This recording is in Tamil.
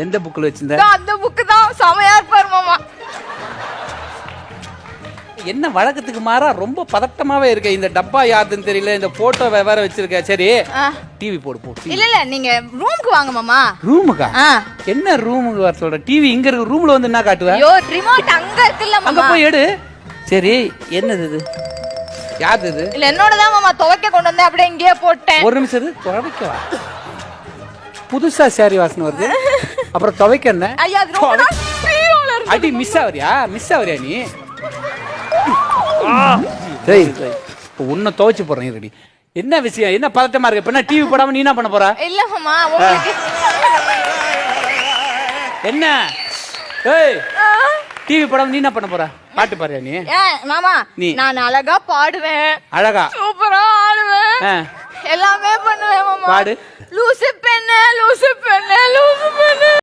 எந்த புக்ல வச்சிருந்த? அந்த புக்கு தான் செமையா இருப்பாரு மாமா. என்ன வழக்கத்துக்கு மாறா ரொம்ப பதட்டமாவே இருக்க. இந்த டப்பா யாருன்னு தெரியல, இந்த போட்டோ வேற வச்சிருக்க. சரி டிவி போடு போ. இல்ல நீங்க ரூமுக்கு வாங்க மாமா. ரூமுக்கா? என்ன ரூமுக்கு வர சொல்ற? டிவி இங்க இருக்கு, ரூம்ல வந்து என்ன காட்டுவ? ஐயோ ரிமோட் அங்க இருக்குல்ல மாமா. அங்க போய் எடு. சரி என்னது இது? யாரு இது? இல்ல என்னோட தான் மாமா. துவைக்க கொண்டு வந்து அப்படியே இங்கேயே போட்டேன். ஒரு நிமிஷம் இரு, துவைக்கவா? புதுசா சாரி வாசனை வருது. அப்புறம் துவைக்க என்ன? ஐயா அது ரொம்ப பீரோல இருக்கு. அடி மிஸ் ஆவறியா? மிஸ் ஆவறியா நீ? டேய் இப்போ உன்னை துவைச்சு போறேன் ரெடி. என்ன விஷயம்? என்ன பதட்டமா இருக்கு? இப்ப டிவி போடாம நீ என்ன பண்ண போற? இல்ல மாமா உங்களுக்கு என்ன? ஏய் டிவி போடாம நீ என்ன பண்ண போற? பாட்டு பாரு நீ. மாமா நீ நான் அழகா பாடுவேன். அழகா சூப்பரா ஆடுவேன். எல்லாமே பண்ணுவேன் மாமா. பாடு. லூசு பெண்ணே லூசு பெண்ணே லூசு பெண்ணே.